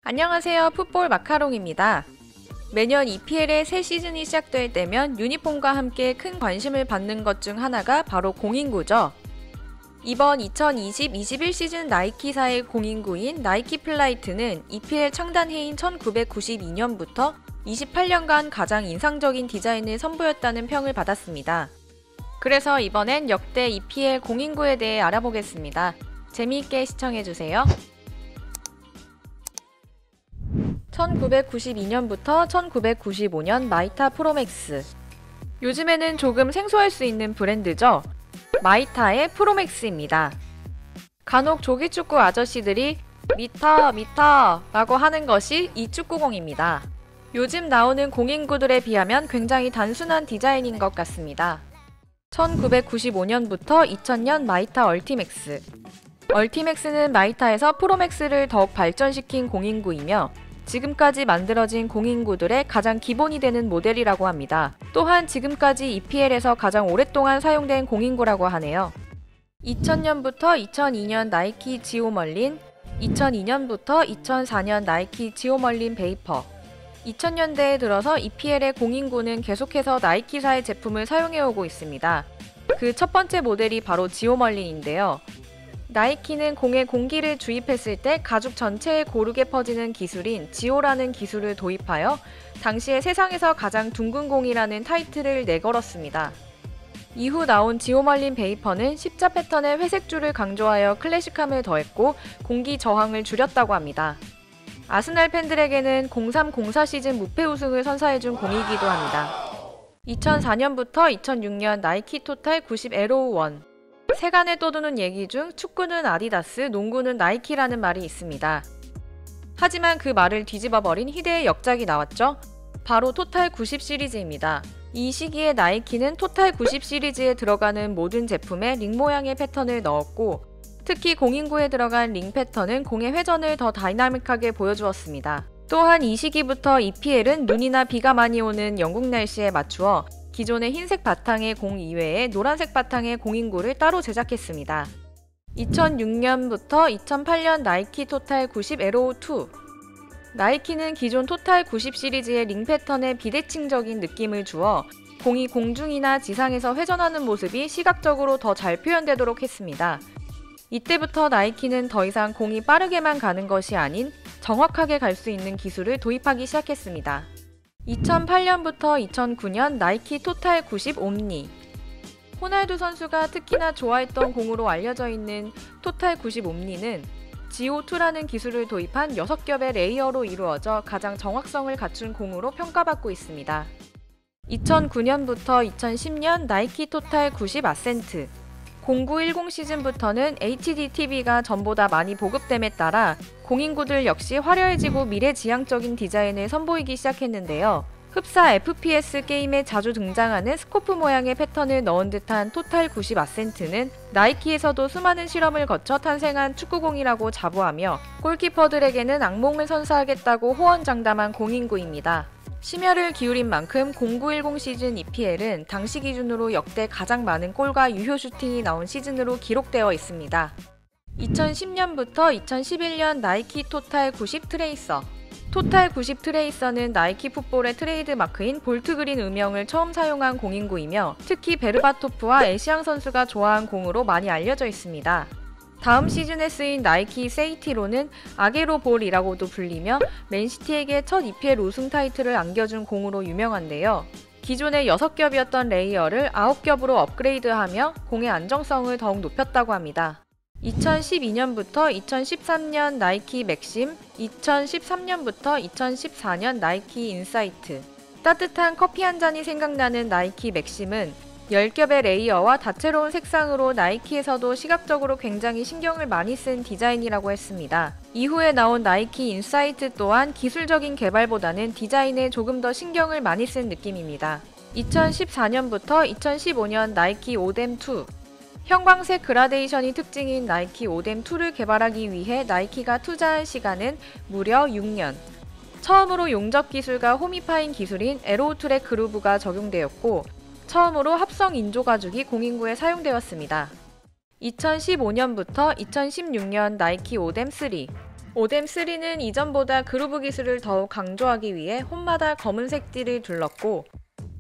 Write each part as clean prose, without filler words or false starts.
안녕하세요. 풋볼 마카롱입니다. 매년 EPL의 새 시즌이 시작될 때면 유니폼과 함께 큰 관심을 받는 것 중 하나가 바로 공인구죠. 이번 2020-21 시즌 나이키사의 공인구인 나이키 플라이트는 EPL 창단해인 1992년부터 28년간 가장 인상적인 디자인을 선보였다는 평을 받았습니다. 그래서 이번엔 역대 EPL 공인구에 대해 알아보겠습니다. 재미있게 시청해주세요. 1992년부터 1995년 마이타 프로맥스. 요즘에는 조금 생소할 수 있는 브랜드죠. 마이타의 프로맥스입니다. 간혹 조기축구 아저씨들이 미터 라고 하는 것이 이 축구공입니다. 요즘 나오는 공인구들에 비하면 굉장히 단순한 디자인인 것 같습니다. 1995년부터 2000년 마이타 얼티맥스. 얼티맥스는 마이타에서 프로맥스를 더욱 발전시킨 공인구이며 지금까지 만들어진 공인구들의 가장 기본이 되는 모델이라고 합니다. 또한 지금까지 EPL에서 가장 오랫동안 사용된 공인구라고 하네요. 2000년부터 2002년 나이키 지오멀린, 2002년부터 2004년 나이키 지오멀린 베이퍼. 2000년대에 들어서 EPL의 공인구는 계속해서 나이키사의 제품을 사용해오고 있습니다. 그 첫 번째 모델이 바로 지오멀린인데요. 나이키는 공에 공기를 주입했을 때 가죽 전체에 고르게 퍼지는 기술인 지오라는 기술을 도입하여 당시에 세상에서 가장 둥근 공이라는 타이틀을 내걸었습니다. 이후 나온 지오멀린 베이퍼는 십자 패턴의 회색 줄을 강조하여 클래식함을 더했고 공기 저항을 줄였다고 합니다. 아스날 팬들에게는 03-04 시즌 무패 우승을 선사해준 공이기도 합니다. 2004년부터 2006년 나이키 토탈 90 에로우 1. 세간에 떠도는 얘기 중 축구는 아디다스, 농구는 나이키라는 말이 있습니다. 하지만 그 말을 뒤집어버린 희대의 역작이 나왔죠. 바로 토탈 90 시리즈입니다. 이 시기에 나이키는 토탈 90 시리즈에 들어가는 모든 제품에 링 모양의 패턴을 넣었고 특히 공인구에 들어간 링 패턴은 공의 회전을 더 다이나믹하게 보여주었습니다. 또한 이 시기부터 EPL은 눈이나 비가 많이 오는 영국 날씨에 맞추어 기존의 흰색 바탕의 공 이외에 노란색 바탕의 공인구를 따로 제작했습니다. 2006년부터 2008년 나이키 토탈 90 에로우 2. 나이키는 기존 토탈 90 시리즈의 링 패턴에 비대칭적인 느낌을 주어 공이 공중이나 지상에서 회전하는 모습이 시각적으로 더 잘 표현되도록 했습니다. 이때부터 나이키는 더 이상 공이 빠르게만 가는 것이 아닌 정확하게 갈 수 있는 기술을 도입하기 시작했습니다. 2008년부터 2009년 나이키 토탈 90 옴니. 호날두 선수가 특히나 좋아했던 공으로 알려져 있는 토탈 90 옴니는 GO2라는 기술을 도입한 6겹의 레이어로 이루어져 가장 정확성을 갖춘 공으로 평가받고 있습니다. 2009년부터 2010년 나이키 토탈 90 아센트. 0910 시즌부터는 HD TV가 전보다 많이 보급됨에 따라 공인구들 역시 화려해지고 미래지향적인 디자인을 선보이기 시작했는데요. 흡사 FPS 게임에 자주 등장하는 스코프 모양의 패턴을 넣은 듯한 토탈 90 아센트는 나이키에서도 수많은 실험을 거쳐 탄생한 축구공이라고 자부하며 골키퍼들에게는 악몽을 선사하겠다고 호언장담한 공인구입니다. 심혈을 기울인 만큼 0910 시즌 EPL은 당시 기준으로 역대 가장 많은 골과 유효 슈팅이 나온 시즌으로 기록되어 있습니다. 2010년부터 2011년 나이키 토탈 90 트레이서. 토탈 90 트레이서는 나이키 풋볼의 트레이드 마크인 볼트그린 음영을 처음 사용한 공인구이며 특히 베르바토프와 에시앙 선수가 좋아한 공으로 많이 알려져 있습니다. 다음 시즌에 쓰인 나이키 세이티로는 아게로 볼이라고도 불리며 맨시티에게 첫 EPL 우승 타이틀을 안겨준 공으로 유명한데요. 기존의 6겹이었던 레이어를 9겹으로 업그레이드하며 공의 안정성을 더욱 높였다고 합니다. 2012년부터 2013년 나이키 맥심, 2013년부터 2014년 나이키 인사이트. 따뜻한 커피 한 잔이 생각나는 나이키 맥심은 10겹의 레이어와 다채로운 색상으로 나이키에서도 시각적으로 굉장히 신경을 많이 쓴 디자인이라고 했습니다. 이후에 나온 나이키 인사이트 또한 기술적인 개발보다는 디자인에 조금 더 신경을 많이 쓴 느낌입니다. 2014년부터 2015년 나이키 오뎀2. 형광색 그라데이션이 특징인 나이키 오뎀2를 개발하기 위해 나이키가 투자한 시간은 무려 6년. 처음으로 용접 기술과 호미파인 기술인 에로우 트랙 그루브가 적용되었고 처음으로 합성 인조 가죽이 공인구에 사용되었습니다. 2015년부터 2016년 나이키 오뎀 3. 오뎀3는 이전보다 그루브 기술을 더욱 강조하기 위해 홈마다 검은색 띠를 둘렀고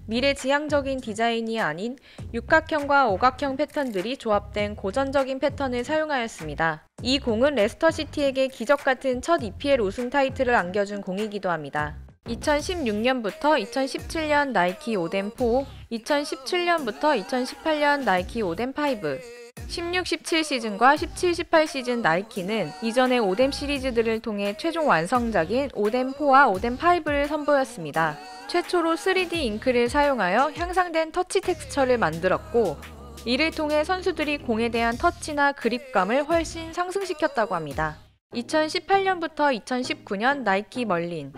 미래지향적인 디자인이 아닌 육각형과 오각형 패턴들이 조합된 고전적인 패턴을 사용하였습니다. 이 공은 레스터시티에게 기적같은 첫 EPL 우승 타이틀을 안겨준 공이기도 합니다. 2016년부터 2017년 나이키 오뎀4, 2017년부터 2018년 나이키 오뎀5, 16-17 시즌과 17-18 시즌 나이키는 이전의 오뎀 시리즈들을 통해 최종 완성작인 오뎀4와 오뎀5를 선보였습니다. 최초로 3D 잉크를 사용하여 향상된 터치 텍스처를 만들었고 이를 통해 선수들이 공에 대한 터치나 그립감을 훨씬 상승시켰다고 합니다. 2018년부터 2019년 나이키 멀린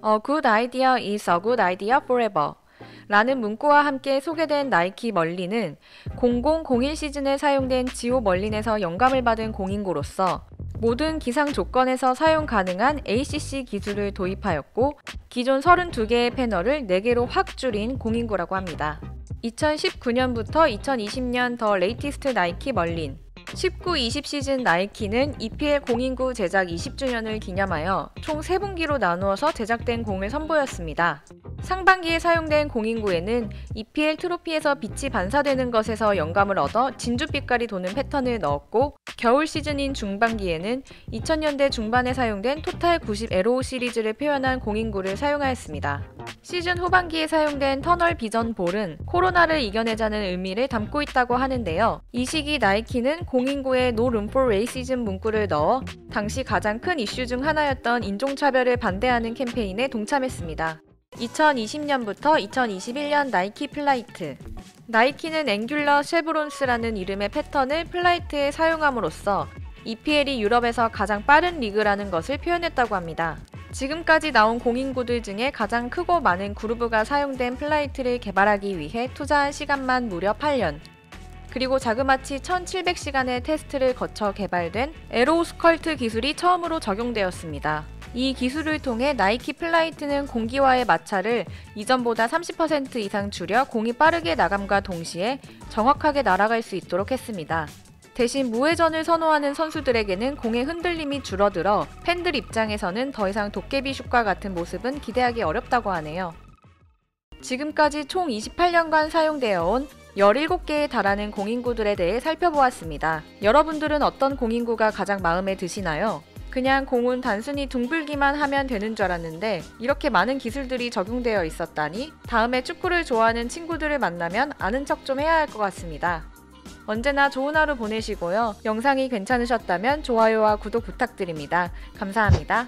A good idea is a good idea forever 라는 문구와 함께 소개된 나이키 멀린은 0001 시즌에 사용된 지오 멀린에서 영감을 받은 공인구로서 모든 기상 조건에서 사용 가능한 ACC 기술을 도입하였고 기존 32개의 패널을 4개로 확 줄인 공인구라고 합니다. 2019년부터 2020년 더 레이티스트 나이키 멀린 19-20 시즌 나이키는 EPL 공인구 제작 20주년을 기념하여 총 3분기로 나누어서 제작된 공을 선보였습니다. 상반기에 사용된 공인구에는 EPL 트로피에서 빛이 반사되는 것에서 영감을 얻어 진주빛깔이 도는 패턴을 넣었고 겨울 시즌인 중반기에는 2000년대 중반에 사용된 토탈 90 에로우 시리즈를 표현한 공인구를 사용하였습니다. 시즌 후반기에 사용된 터널 비전 볼은 코로나를 이겨내자는 의미를 담고 있다고 하는데요. 이 시기 나이키는 공인구에 No Room for Racism 문구를 넣어 당시 가장 큰 이슈 중 하나였던 인종차별을 반대하는 캠페인에 동참했습니다. 2020년부터 2021년 나이키 플라이트 나이키는 앵귤러 쉐브론스라는 이름의 패턴을 플라이트에 사용함으로써 EPL이 유럽에서 가장 빠른 리그라는 것을 표현했다고 합니다. 지금까지 나온 공인구들 중에 가장 크고 많은 그루브가 사용된 플라이트를 개발하기 위해 투자한 시간만 무려 8년 그리고 자그마치 1700시간의 테스트를 거쳐 개발된 에로우 스컬트 기술이 처음으로 적용되었습니다. 이 기술을 통해 나이키 플라이트는 공기와의 마찰을 이전보다 30% 이상 줄여 공이 빠르게 나감과 동시에 정확하게 날아갈 수 있도록 했습니다. 대신 무회전을 선호하는 선수들에게는 공의 흔들림이 줄어들어 팬들 입장에서는 더 이상 도깨비 슛과 같은 모습은 기대하기 어렵다고 하네요. 지금까지 총 28년간 사용되어 온 17개에 달하는 공인구들에 대해 살펴보았습니다. 여러분들은 어떤 공인구가 가장 마음에 드시나요? 그냥 공은 단순히 둥글기만 하면 되는 줄 알았는데 이렇게 많은 기술들이 적용되어 있었다니 다음에 축구를 좋아하는 친구들을 만나면 아는 척 좀 해야 할 것 같습니다. 언제나 좋은 하루 보내시고요. 영상이 괜찮으셨다면 좋아요와 구독 부탁드립니다. 감사합니다.